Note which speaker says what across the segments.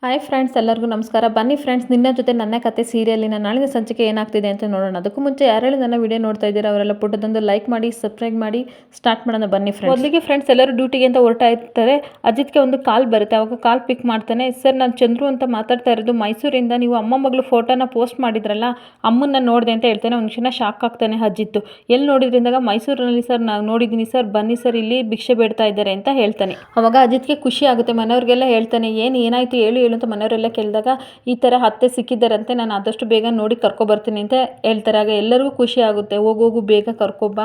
Speaker 1: Hi friends, ಎಲ್ಲರಿಗೂ ನಮಸ್ಕಾರ. ಬನ್ನಿ ಫ್ರೆಂಡ್ಸ್, ನಿನ್ನ ಜೊತೆ ನನ್ನ ಕತೆ ಸೀರಿಯಲಿನ ನಾಳಿನ ಸಂಚಿಕೆ ಏನಾಗ್ತಿದೆ ಅಂತ ನೋಡೋಣ. ಅದಕ್ಕೂ ಮುಂಚೆ ಯಾರೆಲ್ಲ ನನ್ನ ವಿಡಿಯೋ ನೋಡ್ತಾ ಇದ್ದೀರಾ ಅವರೆಲ್ಲ ಪುಟ್ಟದೊಂದು ಲೈಕ್ ಮಾಡಿ, ಸಬ್ಸ್ಕ್ರೈಬ್ ಮಾಡಿ ಸ್ಟಾರ್ಟ್ ಮಾಡೋಣ. ಬನ್ನಿ ಫ್ರೆಂಡ್ಸ್. ಮೊದಲಿಗೆ ಫ್ರೆಂಡ್ಸ್ ಎಲ್ಲರೂ ಡ್ಯೂಟಿಗೆ ಅಂತ ಹೊರಟ ಇರ್ತಾರೆ. ಅಜಿತ್ಗೆ ಒಂದು ಕಾಲ್ ಬರುತ್ತೆ. ಅವಾಗ ಕಾಲ್ ಪಿಕ್ ಮಾಡ್ತಾನೆ. ಸರ್, ನಾನು ಚಂದ್ರು ಅಂತ ಮಾತಾಡ್ತಾ ಇರೋದು ಮೈಸೂರಿಂದ. ನೀವು ಅಮ್ಮ ಮಗಳು ಫೋಟೋನ ಪೋಸ್ಟ್ ಮಾಡಿದ್ರಲ್ಲ, ಅಮ್ಮನ್ನ ನೋಡಿದೆ ಅಂತ ಹೇಳ್ತಾನೆ. ಒಂದು ಕ್ಷಣ ಶಾಕ್ ಆಗ್ತಾನೆ ಅಜಿತ್. ಎಲ್ಲಿ ನೋಡಿದ್ರಿಂದಾಗ ಮೈಸೂರಿನಲ್ಲಿ ಸರ್ ನಾನು ನೋಡಿದ್ದೀನಿ ಸರ್, ಬನ್ನಿ ಸರ್ ಇಲ್ಲಿ ಭಿಕ್ಷೆ ಬೇಡ್ತಾ ಇದ್ದಾರೆ ಅಂತ ಹೇಳ್ತಾನೆ. ಅವಾಗ ಅಜಿತ್ಗೆ ಖುಷಿ ಆಗುತ್ತೆ. ಮನೆಯವ್ರಿಗೆಲ್ಲ ಹೇಳ್ತಾನೆ, ಏನಾಯ್ತು ಹೇಳು ಅಂತ ಮನೆಯವರೆಲ್ಲ ಕೇಳಿದಾಗ ಈ ಥರ ಹತ್ತೆ ಸಿಕ್ಕಿದ್ದಾರಂತೆ, ನಾನು ಆದಷ್ಟು ಬೇಗ ನೋಡಿ ಕರ್ಕೊಬರ್ತೀನಿ ಅಂತ ಹೇಳ್ತಾರೆ. ಆಗ ಎಲ್ಲರಿಗೂ ಖುಷಿ ಆಗುತ್ತೆ. ಹೋಗು ಬೇಗ ಕರ್ಕೊಬ್ಬ,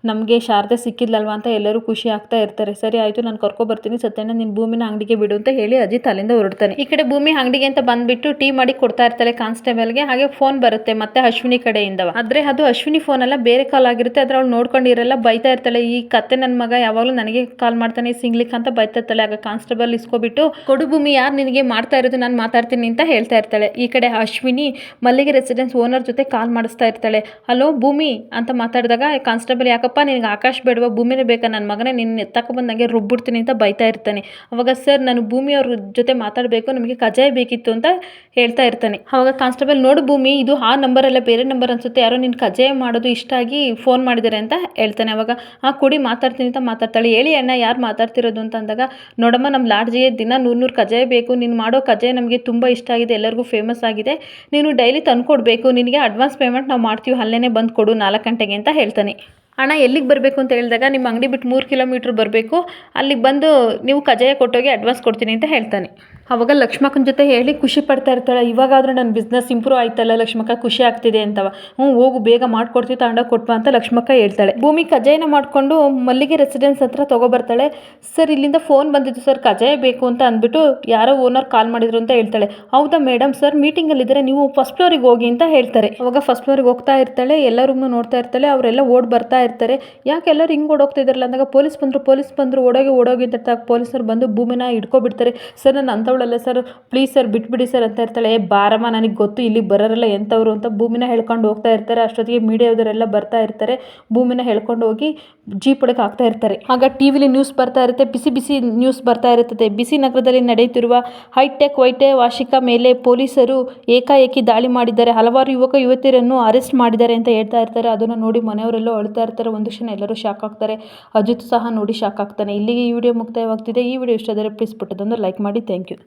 Speaker 1: ನಮಗೆ ಶಾರದೆ ಸಿಕ್ಕಿದ್ಲಲ್ವಾ ಅಂತ ಎಲ್ಲರೂ ಖುಷಿ ಆಗ್ತಾ ಇರ್ತಾರೆ. ಸರಿ ಆಯಿತು, ನಾನು ಕರ್ಕೊಬರ್ತೀನಿ, ಸತ್ಯನ ನಿನ್ನ ಭೂಮಿನ ಅಂಗಡಿಗೆ ಬಿಡು ಅಂತ ಹೇಳಿ ಅಜಿತ್ ಅಲ್ಲಿಂದ ಹೊರಡ್ತಾನೆ. ಈ ಕಡೆ ಭೂಮಿ ಅಂಗಡಿಗೆ ಅಂತ ಬಂದ್ಬಿಟ್ಟು ಟೀ ಮಾಡಿ ಕೊಡ್ತಾ ಇರ್ತಾಳೆ ಕಾನ್ಸ್ಟೇಬಲ್ಗೆ. ಹಾಗೆ ಫೋನ್ ಬರುತ್ತೆ ಮತ್ತೆ ಅಶ್ವಿನಿ ಕಡೆಯಿಂದ. ಆದರೆ ಅದು ಅಶ್ವಿನಿ ಫೋನ್ ಅಲ್ಲ, ಬೇರೆ ಕಾಲ್ ಆಗಿರುತ್ತೆ. ಅದ್ರ ಅವಳು ನೋಡ್ಕೊಂಡಿರಲ್ಲ, ಬೈತಾ ಇರ್ತಾಳೆ. ಈ ಕತ್ತೆ ನನ್ನ ಮಗ ಯಾವಾಗಲೂ ನನಗೆ ಕಾಲ್ ಮಾಡ್ತಾನೆ ಸಿಂಗ್ಲಿಕ್ ಅಂತ ಬೈತಾ ಇರ್ತಾಳೆ. ಆಗ ಕಾನ್ಸ್ಟೇಬಲ್ ಇಸ್ಕೊಬಿಟ್ಟು, ಕೊಡು ಭೂಮಿ, ಯಾರು ನಿನಗೆ ಮಾಡ್ತಾ ಇರೋದು, ನಾನು ಮಾತಾಡ್ತೀನಿ ಅಂತ ಹೇಳ್ತಾ ಇರ್ತಾಳೆ. ಈ ಕಡೆ ಅಶ್ವಿನಿ ಮಲ್ಲಿಗೆ ರೆಸಿಡೆನ್ಸ್ ಓನರ್ ಜೊತೆ ಕಾಲ್ ಮಾಡಿಸ್ತಾ ಇರ್ತಾಳೆ. ಹಲೋ ಭೂಮಿ ಅಂತ ಮಾತಾಡಿದಾಗ ಕಾನ್ಸ್ಟೇಬಲ್, ಯಾಕಪ್ಪ ನಿನಗೆ ಆಕಾಶ್ ಬೇಡವಾ, ಭೂಮಿನೇ ಬೇಕಾ, ನನ್ನ ಮಗನೇ ನಿನ್ನ ಎತ್ತಕೊಂಡ್ಬಂದು ನನಗೆ ರುಬ್ಬಿಡ್ತೀನಿ ಅಂತ ಬೈತಾ ಇರ್ತಾನೆ. ಅವಾಗ ಸರ್, ನಾನು ಭೂಮಿ ಅವ್ರ ಜೊತೆ ಮಾತಾಡಬೇಕು, ನಮಗೆ ಕಜಾಯ ಬೇಕಿತ್ತು ಅಂತ ಹೇಳ್ತಾ ಇರ್ತಾನೆ. ಅವಾಗ ಕಾನ್ಸ್ಟೇಬಲ್, ನೋಡು ಭೂಮಿ, ಇದು ಆ ನಂಬರ್ ಅಲ್ಲ, ಬೇರೆ ನಂಬರ್ ಅನ್ಸುತ್ತೆ, ಯಾರೋ ನಿನ್ನ ಕಜಾಯ ಮಾಡೋದು ಇಷ್ಟ ಆಗಿ ಫೋನ್ ಮಾಡಿದ್ದಾರೆ ಅಂತ ಹೇಳ್ತಾನೆ. ಅವಾಗ ಕೊಡಿ ಮಾತಾಡ್ತೀನಿ ಅಂತ ಮಾತಾಡ್ತಾಳೆ. ಹೇಳಿ ಅಣ್ಣ, ಯಾರು ಮಾತಾಡ್ತಿರೋದು ಅಂತ ಅಂದಾಗ, ನೋಡಮ್ಮ, ನಮ್ಮ ಲಾಡ್ಜಿಗೆ ದಿನ 100 ಕಜಾಯ ಬೇಕು, ನೀನು ಮಾಡೋ ಕಜಾಯ ನಮಗೆ ತುಂಬ ಇಷ್ಟ ಆಗಿದೆ, ಎಲ್ಲರಿಗೂ ಫೇಮಸ್ ಆಗಿದೆ, ನೀನು ಡೈಲಿ ತಂದುಕೊಡ್ಬೇಕು, ನಿನಗೆ ಅಡ್ವಾನ್ಸ್ ಪೇಮೆಂಟ್ ನಾವು ಮಾಡ್ತೀವಿ, ಅಲ್ಲೇ ಬಂದು ಕೊಡು 4 ಗಂಟೆಗೆ ಅಂತ ಹೇಳ್ತಾನೆ. ಅಣ್ಣ, ಎಲ್ಲಿಗೆ ಬರಬೇಕು ಅಂತ ಹೇಳಿದಾಗ, ನಿಮ್ಮ ಅಂಗಡಿ ಬಿಟ್ಟು 3 ಕಿಲೋಮೀಟ್ರ್ ಬರಬೇಕು, ಅಲ್ಲಿಗೆ ಬಂದು ನೀವು ಕಜಾಯ ಕೊಟ್ಟೋಗಿ ಅಡ್ವಾನ್ಸ್ ಕೊಡ್ತೀನಿ ಅಂತ ಹೇಳ್ತಾನೆ. ಅವಾಗ ಲಕ್ಷ್ಮಕ್ಕನ ಜೊತೆ ಹೇಳಿ ಖುಷಿ ಪಡ್ತಾ ಇರ್ತಾಳೆ. ಇವಾಗಾದರೂ ನನ್ನ ಬಿಸ್ನೆಸ್ ಇಂಪ್ರೂವ್ ಆಯ್ತಲ್ಲ ಲಕ್ಷ್ಮಕ್ಕ, ಖುಷಿ ಆಗ್ತಿದೆ ಅಂತವ. ಹೋಗು ಬೇಗ ಮಾಡ್ಕೊಡ್ತೀವಿ, ತಗೊಂಡೋಗಿ ಕೊಟ್ವಾ ಅಂತ ಲಕ್ಷ್ಮಕ್ಕ ಹೇಳ್ತಾಳೆ. ಭೂಮಿ ಕಜಾಯನ ಮಾಡಿಕೊಂಡು ಮಲ್ಲಿಗೆ ರೆಸಿಡೆನ್ಸ್ ಹತ್ರ ತೊಗೊಬರ್ತಾಳೆ. ಸರ್, ಇಲ್ಲಿಂದ ಫೋನ್ ಬಂದಿದ್ದು ಸರ್, ಕಜಾಯ ಬೇಕು ಅಂತ ಅಂದ್ಬಿಟ್ಟು ಯಾರೋ ಓನರ್ ಕಾಲ್ ಮಾಡಿದ್ರು ಅಂತ ಹೇಳ್ತಾಳೆ. ಹೌದಾ ಮೇಡಮ್, ಸರ್ ಮೀಟಿಂಗಲ್ಲಿದ್ದರೆ, ನೀವು ಫಸ್ಟ್ ಫ್ಲೋರಿಗೆ ಹೋಗಿ ಅಂತ ಹೇಳ್ತಾರೆ. ಅವಾಗ ಫಸ್ಟ್ ಫ್ಲೋರಿಗೆ ಹೋಗ್ತಾ ಇರ್ತಾಳೆ. ಎಲ್ಲ ರೂಮ್ನು ನೋಡ್ತಾ ಇರ್ತಾಳೆ. ಅವರೆಲ್ಲ ಓಡ್ ಬರ್ತಾ ಇರ್ತಾರೆ. ಯಾಕೆ ಎಲ್ಲರೂ ಹಿಂಗೆ ಓಡೋಗ್ತಿದಾರಲ್ಲ ಅಂದಾಗ, ಪೊಲೀಸ್ ಬಂದರು ಓಡೋಗಿ ಅಂತ ಪೊಲೀಸರು ಬಂದು ಭೂಮಿನ ಹಿಡ್ಕೊಬಿಡ್ತಾರೆ. ಸರ್, ನಾನು ಅಂಥವಳಲ್ಲ ಸರ್, ಪ್ಲೀಸ್ ಸರ್ ಬಿಟ್ಬಿಡಿ ಸರ್ ಅಂತ ಇರ್ತಾಳೆ. ಬಾರಮ್ಮ, ನನಗೆ ಗೊತ್ತು ಇಲ್ಲಿ ಬರೋರಲ್ಲ ಎಂಥವ್ರು ಅಂತ ಭೂಮಿನ ಹೇಳ್ಕೊಂಡು ಹೋಗ್ತಾ ಇರ್ತಾರೆ. ಅಷ್ಟೊತ್ತಿಗೆ ಮೀಡಿಯಾದವರೆಲ್ಲ ಬರ್ತಾ ಇರ್ತಾರೆ. ಭೂಮಿನ ಹೇಳ್ಕೊಂಡು ಹೋಗಿ ಜೀಪ್ ಒಳಗೆ ಹಾಕ್ತಾ ಇರ್ತಾರೆ. ಆಗ ಟಿವಿಲಿ ನ್ಯೂಸ್ ಬರ್ತಾ ಇರುತ್ತೆ, ಬಿಸಿ ನ್ಯೂಸ್ ಬರ್ತಾ ಇರುತ್ತದೆ. ಬಿಸಿ ನಗರದಲ್ಲಿ ನಡೆಯುತ್ತಿರುವ ಹೈಟೆಕ್ ವಾರ್ಷಿಕ ಮೇಲೆ ಪೊಲೀಸರು ಏಕಾಏಕಿ ದಾಳಿ ಮಾಡಿದ್ದಾರೆ, ಹಲವಾರು ಯುವತಿಯರನ್ನು ಅರೆಸ್ಟ್ ಮಾಡಿದ್ದಾರೆ ಅಂತ ಹೇಳ್ತಾ ಇರ್ತಾರೆ. ಅದನ್ನು ನೋಡಿ ಮನೆಯವರೆಲ್ಲ ಅಳ್ತಾ ಇರ್ತಾರೆ. ಒಂದು ಕ್ಷಣ ಎಲ್ಲರೂ ಶಾಕ್ ಆಗ್ತಾರೆ. ಅಜಿತ್ ಸಹ ನೋಡಿ ಶಾಕ್ ಆಗ್ತಾನೆ. ಇಲ್ಲಿಗೆ ಈ ವಿಡಿಯೋ ಮುಕ್ತಾಯವಾಗ್ತಿದೆ. ಈ ವಿಡಿಯೋ ಇಷ್ಟ ಆದರೆ ಪ್ಲೀಸ್ ಪುಟ್ಟದೊಂದು ಲೈಕ್ ಮಾಡಿ. Thank you.